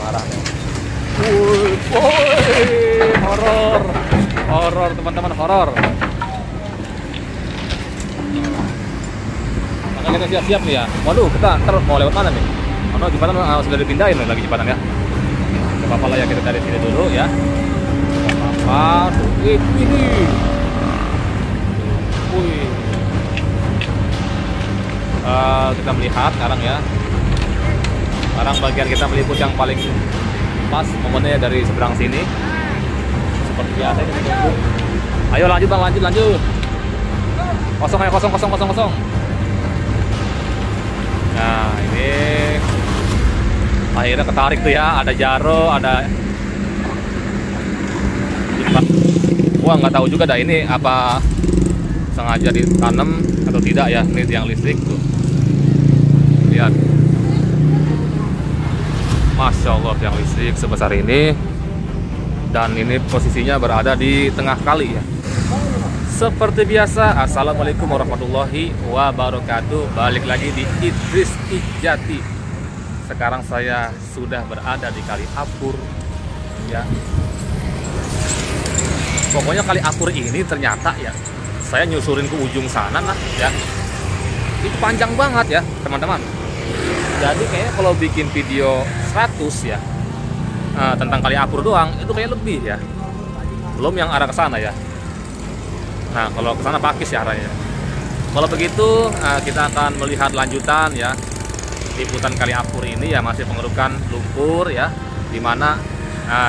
parah nih. Woi, horor teman-teman, horor. Maka kita siap-siap nih ya. Waduh, kita ntar mau lewat mana nih? Oh, jembatan sudah dipindahin nih, lagi jembatan ya. Gak apa-apa lah ya, kita dari sini dulu ya. Gak apa-apa. Tuh, ini. Wih. Kita melihat sekarang ya. Sekarang bagian kita meliput yang paling pas momennya dari seberang sini. Seperti biasa ini menunggu. Ayo lanjut bang, lanjut. Kosong ya, kosong. Nah ini akhirnya ketarik tuh ya. Ada jaro, ada. Wah nggak tahu juga dah ini apa sengaja ditanam atau tidak ya. Ini tiang listrik tuh. Lihat. Masya Allah, tiang listrik sebesar ini, dan ini posisinya berada di tengah kali ya. Seperti biasa, assalamualaikum warahmatullahi wabarakatuh. Balik lagi di Idris Ijati. Sekarang saya sudah berada di Kali Apur ya. Pokoknya Kali Apur ini ternyata ya, saya nyusurin ke ujung sana lah ya. Itu panjang banget ya teman-teman. Jadi kayaknya kalau bikin video 100 ya tentang Kali Apur doang itu kayak lebih ya. Belum yang arah ke sana ya. Nah, kalau ke sana Pakis ya arahnya. Kalau begitu kita akan melihat lanjutan ya. Liputan Kali Apur ini ya masih pengerukan lumpur ya. Dimana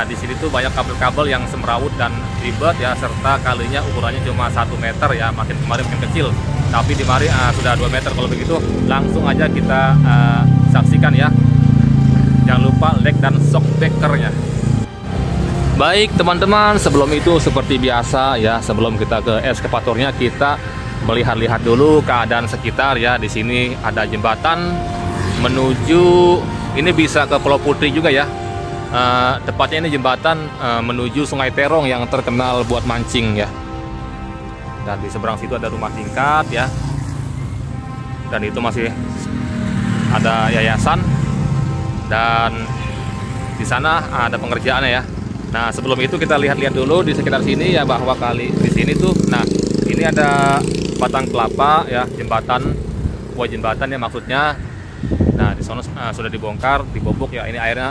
di sini tuh banyak kabel-kabel yang semrawut dan ribet ya, serta kalinya ukurannya cuma 1 meter ya. Makin kemarin makin kecil. Tapi di mari sudah 2 meter. Kalau begitu langsung aja kita saksikan ya. Jangan lupa like dan shockbreakernya. Baik teman-teman, sebelum itu seperti biasa ya, sebelum kita ke eskavatornya kita melihat-lihat dulu keadaan sekitar ya. Di sini ada jembatan menuju, ini bisa ke Pulau Putri juga ya. Tepatnya ini jembatan menuju Sungai Terong yang terkenal buat mancing ya. Dan di seberang situ ada rumah tingkat ya. Dan itu masih ada yayasan. Dan di sana ada pengerjaannya ya. Nah, sebelum itu kita lihat-lihat dulu di sekitar sini ya, bahwa kali di sini tuh, nah ini ada batang kelapa ya, jembatan, buah jembatan ya maksudnya. Nah, di sana sudah dibongkar, dibobok ya. Ini airnya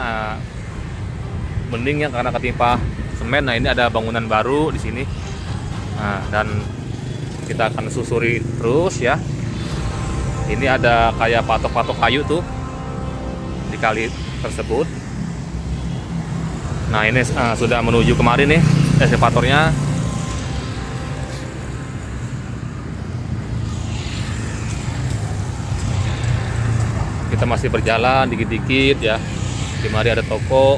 bening ya karena ketimpa semen. Nah, ini ada bangunan baru di sini. Nah, dan kita akan susuri terus ya. Ini ada kayak patok-patok kayu tuh di kali tersebut. Nah, ini sudah menuju kemarin nih eskavatornya. Kita masih berjalan dikit-dikit ya. Di mari ada toko.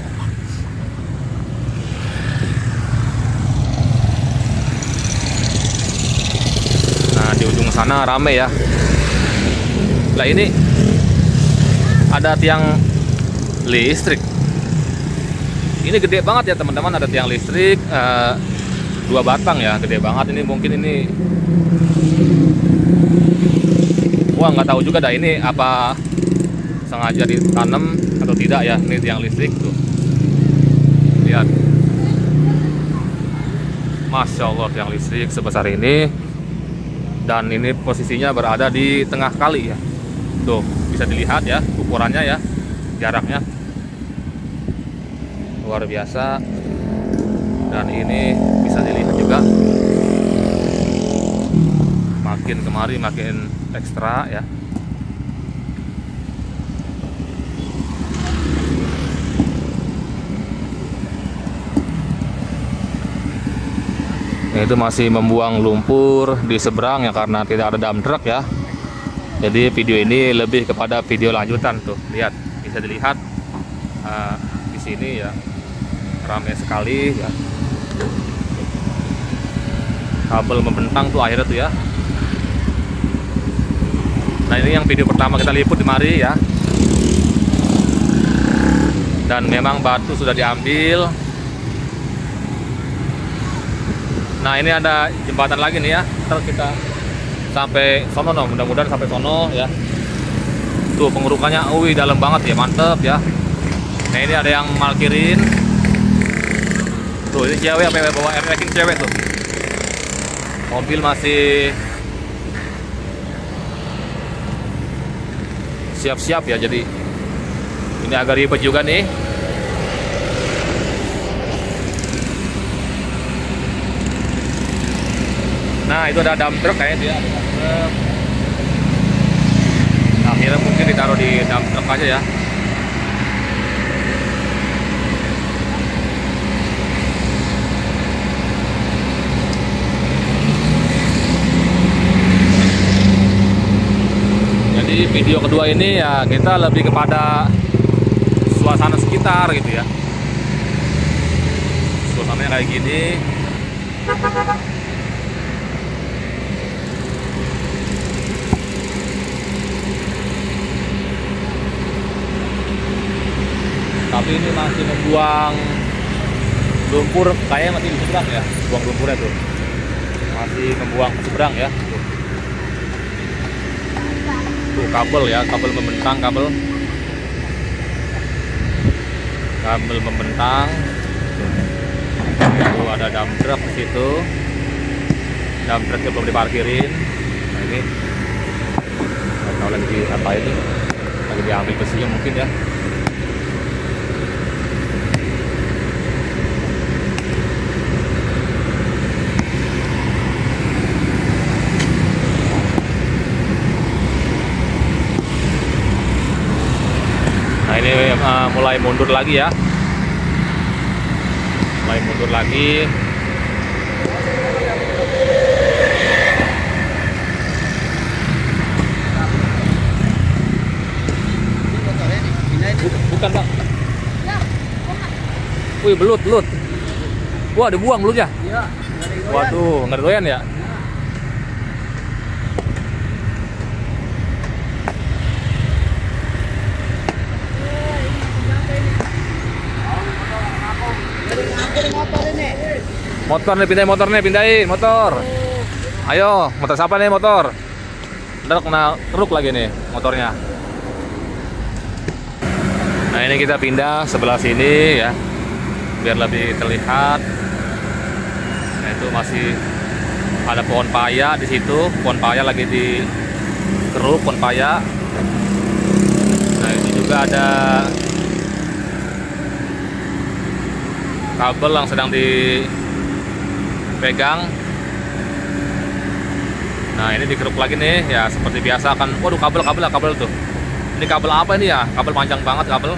Nah, di ujung sana rame ya. Lah ini ada tiang listrik. Ini gede banget ya teman-teman, ada tiang listrik 2 batang ya, gede banget. Ini mungkin ini, wah nggak tahu juga dah ini apa sengaja ditanam atau tidak ya. Ini tiang listrik tuh, lihat. Masya Allah, tiang listrik sebesar ini, dan ini posisinya berada di tengah kali ya. Tuh bisa dilihat ya ukurannya ya, jaraknya luar biasa. Dan ini bisa dilihat juga makin kemari makin ekstra ya. Itu masih membuang lumpur di seberang ya, karena tidak ada dump truck ya. Jadi video ini lebih kepada video lanjutan tuh. Lihat, bisa dilihat di sini ya. Ramai sekali ya. Kabel membentang tuh akhirnya tuh ya. Nah, ini yang video pertama kita liput di mari ya. Dan memang batu sudah diambil. Nah, ini ada jembatan lagi nih ya. Terus kita sampai sono, mudah-mudahan sampai sono ya. Tuh pengurukannya, wih dalam banget ya, mantep ya. Nah ini ada yang parkirin. Tuh ini cewek apa yang bawa air racing cewek tuh. Mobil masih siap-siap ya, jadi ini agak ribet juga nih. Nah itu ada dump truck kayaknya dia. Akhirnya mungkin ditaruh di dump truck aja ya. Jadi video kedua ini ya kita lebih kepada suasana sekitar gitu ya. Suasananya kayak gini. Tapi ini masih membuang lumpur, kayaknya masih di seberang ya, buang lumpurnya tuh. Masih membuang ke seberang ya. Tuh kabel ya, kabel membentang, kabel membentang. Tuh ada dump truck di situ. Dump trucknya belum diparkirin. Nah ini nggak tahu lagi apa ini, lagi diambil besinya mungkin ya. Nah ini mulai mundur lagi ya, mulai mundur lagi. Bukan bang. Wih belut. Wah dibuang belutnya. Waduh nggak doyan ya. Motor nih, pindahin motor nih, pindahin motor. Ayo, motor siapa nih motor? Ntar kena truk lagi nih motornya. Nah ini kita pindah sebelah sini ya, biar lebih terlihat. Nah itu masih ada pohon paya di situ, pohon paya lagi dikeruk, pohon paya. Nah ini juga ada kabel yang sedang dipegang. Nah ini dikeruk lagi nih ya, seperti biasa kan. Waduh kabel tuh. Ini kabel apa ini ya? Kabel panjang banget kabel.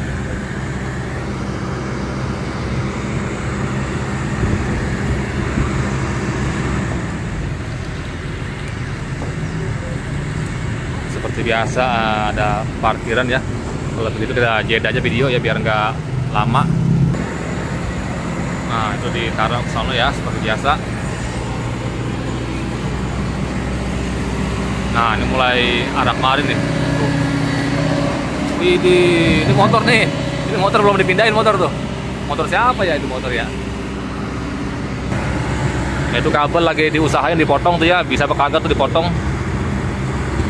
Seperti biasa ada parkiran ya. Kalau begitu kita jeda aja video ya biar nggak lama. Nah itu ditaruh ke sana ya seperti biasa. Nah ini mulai arah kemarin nih. Ini motor nih. Ini motor belum dipindahin motor tuh. Motor siapa ya itu motor ya? Nah, itu kabel lagi diusahain dipotong tuh ya. Bisa apa kagak tuh dipotong.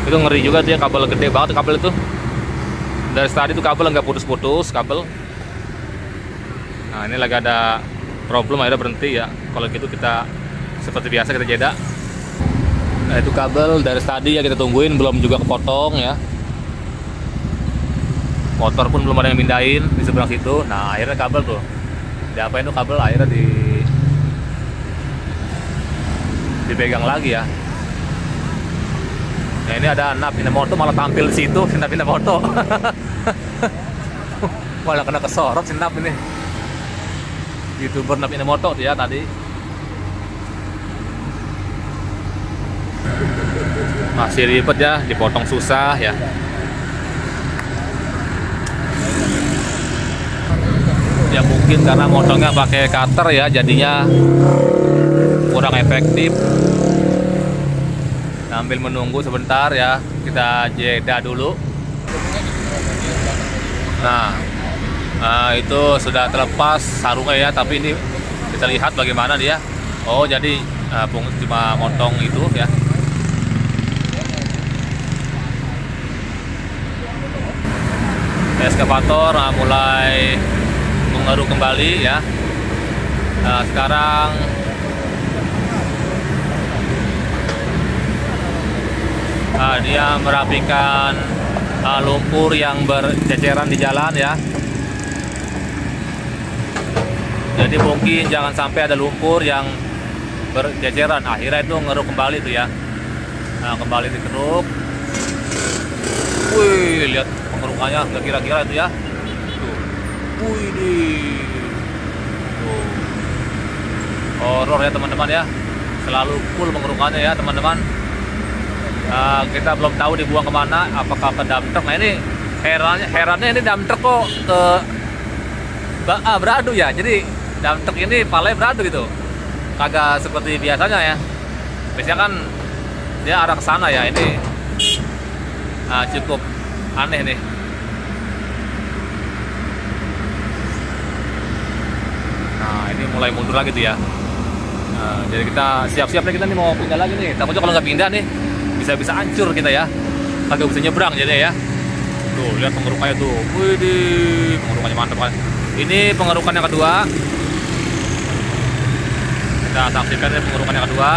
Itu ngeri juga tuh ya, kabel gede banget kabel itu. Dari tadi tuh kabel nggak putus-putus kabel. Nah ini lagi ada problem, akhirnya berhenti ya. Kalau gitu kita seperti biasa kita jeda. Nah itu kabel dari tadi ya kita tungguin belum juga kepotong ya. Motor pun belum ada yang mindahin di seberang situ. Nah akhirnya kabel tuh diapain tuh kabel, akhirnya dipegang lagi ya. Nah ini ada Nap Inamoto malah tampil di situ, Nap Inamoto. Malah kena kesorot si Nap ini. YouTuber Nap Inamoto dia tadi. Masih ribet ya, dipotong susah ya. Ya mungkin karena motongnya pakai cutter ya, jadinya kurang efektif. Sambil menunggu sebentar ya, kita jeda dulu. Nah itu sudah terlepas sarungnya ya, tapi ini kita lihat bagaimana dia. Oh jadi pungut cuma motong itu ya. Nah eskavator mulai mengeruk kembali ya. Nah, sekarang dia merapikan lumpur yang berceceran di jalan ya. Jadi mungkin jangan sampai ada lumpur yang berceceran. Akhirnya itu ngeruk kembali tuh ya. Nah, kembali dikeruk. Wih, lihat pengerukannya, nggak kira-kira itu ya. Tuh. Wih, tuh. Horor ya teman-teman ya. Selalu full pengerukannya ya teman-teman. Kita belum tahu dibuang kemana, apakah ke dump truck. Nah ini herannya ini dump truck kok ke beradu ya. Jadi dump truck ini palanya beradu gitu, kagak seperti biasanya ya. Biasanya kan dia arah ke sana ya. Ini cukup aneh nih. Nah ini mulai mundur lagi tuh ya. Jadi kita siap-siap nih, kita nih mau pindah lagi nih. Takutnya kalau nggak pindah nih bisa hancur kita ya, kagak bisa nyebrang jadi ya. Tuh lihat pengerukannya tuh, wih, pengerukannya mantap kan. Ini pengerukan yang kedua, kita saksikan ini pengerukan yang kedua.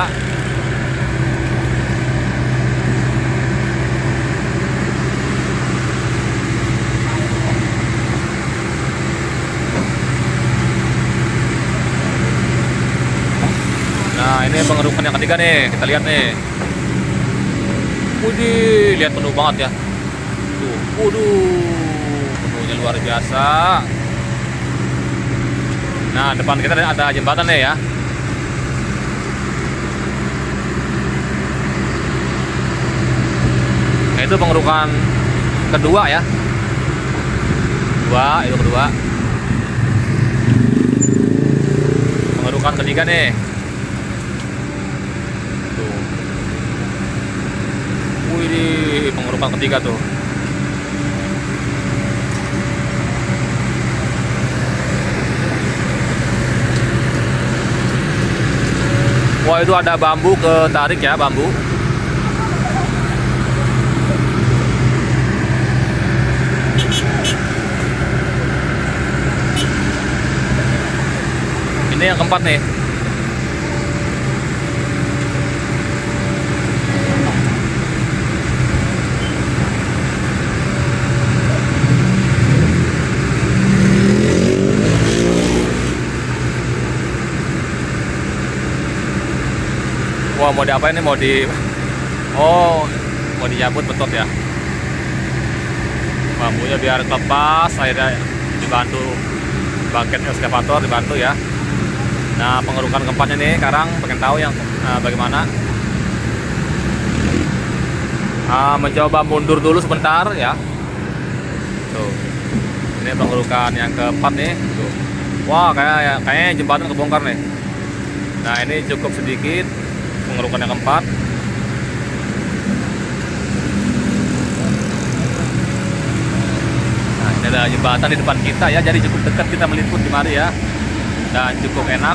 Nah ini pengerukan yang ketiga nih, kita lihat nih. Widih, lihat penuh banget ya. Tuh, penuhnya luar biasa. Nah, depan kita ada jembatan nih ya. Nah, itu pengerukan kedua ya. Itu kedua. Pengerukan ketiga nih. Wih, pengerukan ketiga tuh. Wah, itu ada bambu ketarik ya, bambu. Ini yang keempat nih. Wah, mau diapain nih? Mau dinyabut betot ya. Bambunya biar lepas, akhirnya dibantu bucket eskavator, dibantu ya. Nah, pengerukan keempatnya nih sekarang pengen tahu yang bagaimana. Mencoba mundur dulu sebentar ya. Tuh. Ini pengerukan yang keempat nih. Tuh. Wah, kayaknya jembatan kebongkar nih. Nah, ini cukup sedikit. Pengerukan yang keempat. Nah, ini ada jembatan di depan kita ya, jadi cukup dekat kita meliput di mari ya, dan cukup enak.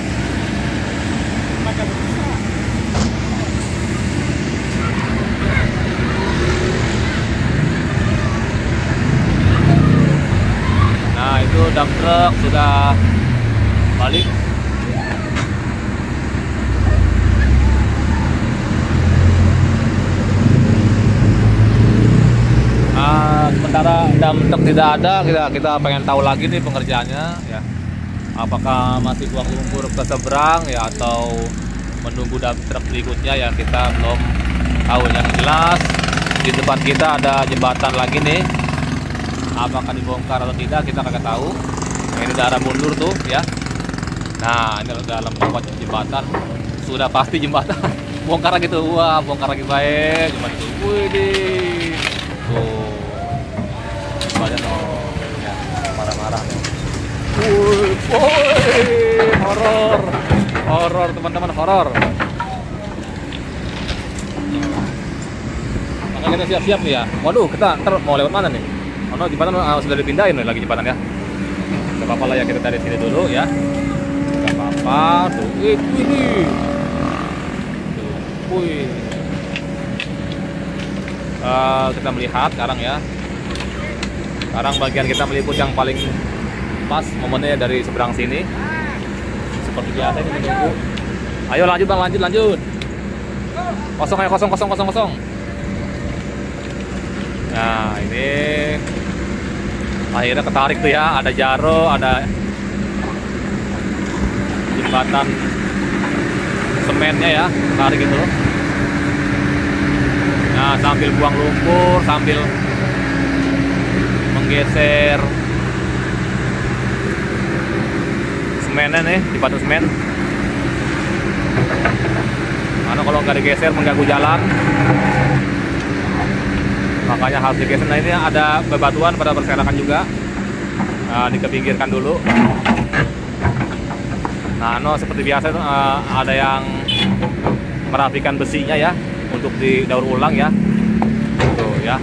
Nah, itu dump truck sudah balik. Sementara dump truck tidak ada, kita pengen tahu lagi nih pengerjaannya ya. Apakah masih buang lumpur ke seberang ya, atau menunggu dump truck berikutnya ya, kita belum tahu. Yang jelas di depan kita ada jembatan lagi nih. Apakah dibongkar atau tidak kita kagak tahu. Nah, ini udah arah mundur tuh ya. Nah, ini dalam tempat jembatan. Sudah pasti jembatan bongkar lagi tuh. Wah, bongkar lagi baik jembatan itu. Wih, tuh banyak ya, marah-marah nih. Horor teman-teman, horor. Maka kita siap-siap nih ya. Waduh, kita ntar mau lewat mana nih? Oh no, jembatan sudah dipindahin lagi jembatan ya. Gak apa-apa lah ya, kita dari sini dulu ya. Gak apa-apa. Tuh, ini. Wih. Kita melihat sekarang ya. Sekarang bagian kita meliput yang paling pas momennya dari seberang sini. Seperti biasa ini menunggu. Ayo lanjut bang, lanjut. Kosong ayo, kosong. Nah ini akhirnya ketarik tuh ya, ada jaro, ada jembatan semennya ya, ketarik itu. Nah sambil buang lumpur, sambil menggeser semennya nih, jembatan semen. Karena kalau nggak digeser mengganggu jalan, makanya harus digeser. Nah ini ada bebatuan pada berserakan juga. Nah dikepinggirkan dulu. Nah seperti biasa itu ada yang merapikan besinya ya, untuk didaur ulang ya. Tuh ya.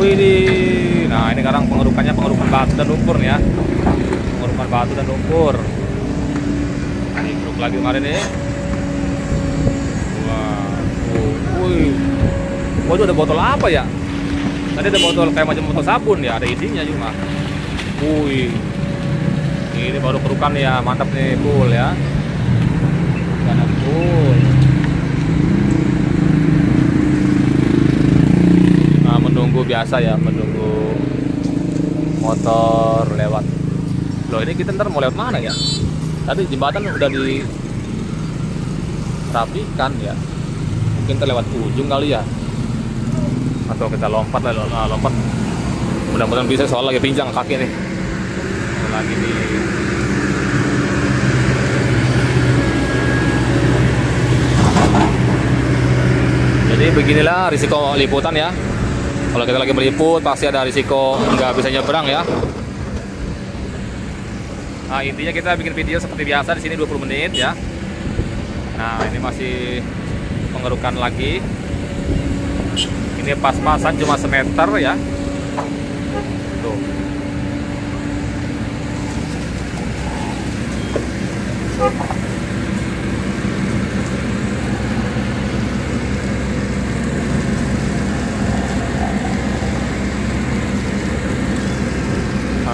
Widih, nah ini sekarang pengerukannya pengerukan batu dan lumpur nih ya, pengerukan batu dan lumpur. Ini keruk lagi kemarin nih. Wah, wih, waduh ada botol apa ya? Tadi ada botol kayak macam botol sabun ya, ada isinya cuma. Wih, ini baru kerukan ya, mantap nih, full ya, kanan full. Menunggu biasa ya, menunggu motor lewat. Loh ini kita ntar mau lewat mana ya? Tadi jembatan udah dirapikan ya, mungkin kita lewat ujung kali ya, atau kita lompat lah, lompat. Mudah-mudahan bisa, soal lagi pincang kaki nih, lagi di jadi beginilah risiko liputan ya. Kalau kita lagi meliput pasti ada risiko nggak bisa nyebrang ya. Nah intinya kita bikin video seperti biasa di sini 20 menit ya. Nah ini masih pengerukan lagi. Ini pas-pasan cuma semeter ya. Tuh.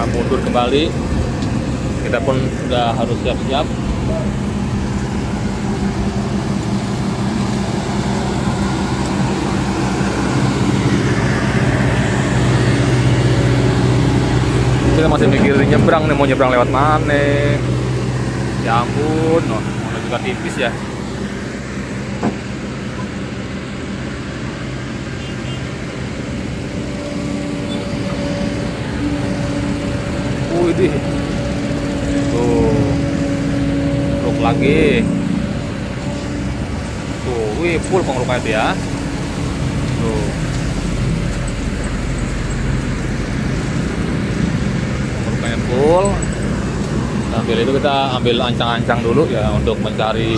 Mundur kembali, kita pun sudah harus siap-siap. Kita masih mikirin nyebrang nih, mau nyebrang lewat mana? Ya ampun, mau juga tipis ya. Widih, tuh, truk lagi, tuh, wih, full pengerukan itu ya, tuh, pengerukannya full. Sambil itu kita ambil ancang-ancang dulu ya, untuk mencari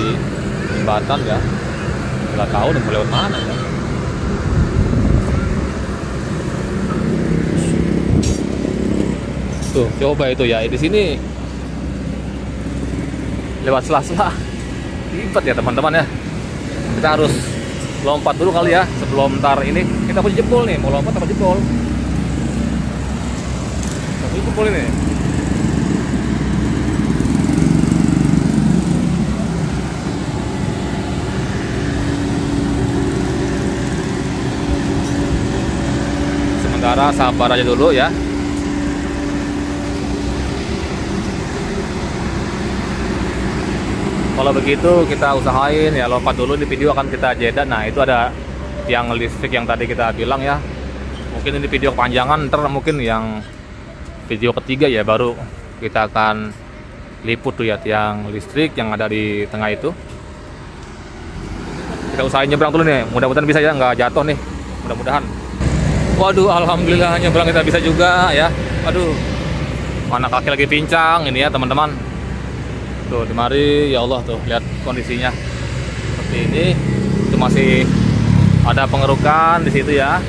jembatan ya, nggak tahu udah lewat mana ya. Tuh, coba itu ya, di sini lewat sela-sela ribet ya teman-teman ya. Kita harus lompat dulu kali ya, sebelum ntar ini kita punya jebol nih, mau lompat apa jebol? Tapi jebol ini. Sementara sabar aja dulu ya. Kalau begitu kita usahain ya lompat dulu, di video akan kita jeda. Nah itu ada tiang listrik yang tadi kita bilang ya. Mungkin ini video kepanjangan, ntar mungkin yang video ketiga ya baru kita akan liput tuh ya tiang listrik yang ada di tengah itu. Kita usahain nyebrang dulu nih, mudah-mudahan bisa ya, nggak jatuh nih, mudah-mudahan. Waduh, alhamdulillah nyebrang kita bisa juga ya. Aduh, mana kaki lagi pincang ini ya teman-teman. Tuh di mari ya Allah, tuh lihat kondisinya seperti ini. Itu masih ada pengerukan di situ ya.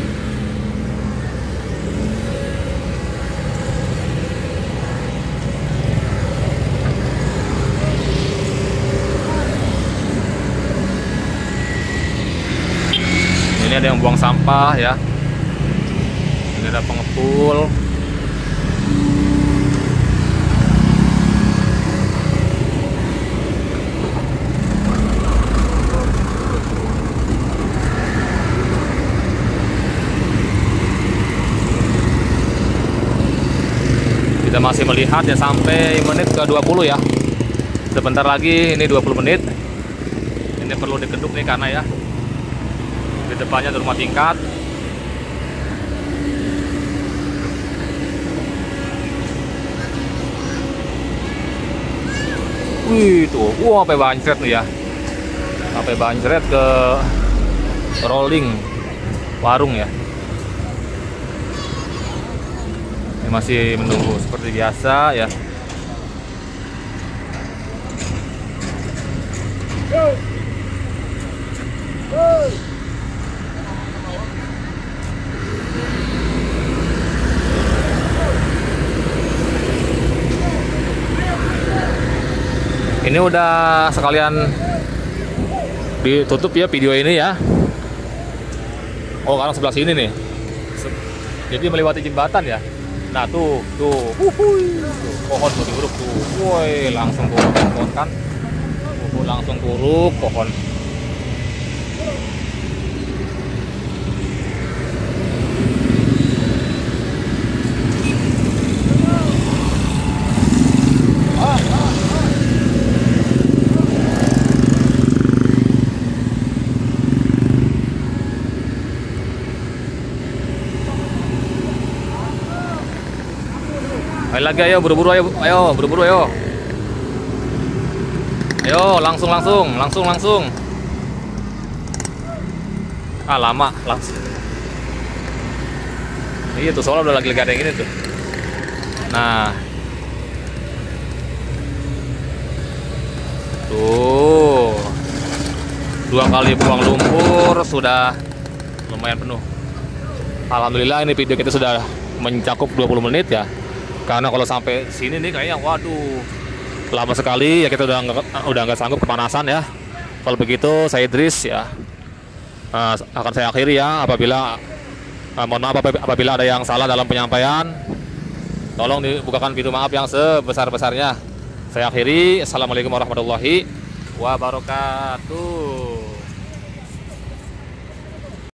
buang sampah ya. Ini ada pengepul. Kita masih melihat ya sampai menit ke 20 ya. Sebentar lagi ini 20 menit. Ini perlu dikeduk nih karena ya di depannya ada rumah tingkat. Wih tuh, wah sampai bancret nih ya. Sampai bancret ke rolling warung ya. Masih menunggu seperti biasa ya. Ini udah sekalian ditutup ya video ini ya. Oh, sekarang sebelah sini nih. Jadi melewati jembatan ya. Nah tuh, pohon tuh diuruk tuh, woi langsung turuk pohon kan, langsung turuk pohon. Ayo lagi, ayo buru-buru, ayo buru-buru, ayo langsung. Ah lama langsung. Iya tuh soalnya udah lagi ada yang ini tuh. Nah tuh 2 kali buang lumpur sudah lumayan penuh. Alhamdulillah ini video kita sudah mencakup 20 menit ya. Karena kalau sampai sini nih kayaknya waduh lama sekali ya, kita udah nggak sanggup kepanasan ya. Kalau begitu saya Idris ya akan saya akhiri ya. Mohon maaf apabila ada yang salah dalam penyampaian. Tolong dibukakan pintu maaf yang sebesar-besarnya. Saya akhiri. Assalamualaikum warahmatullahi wabarakatuh.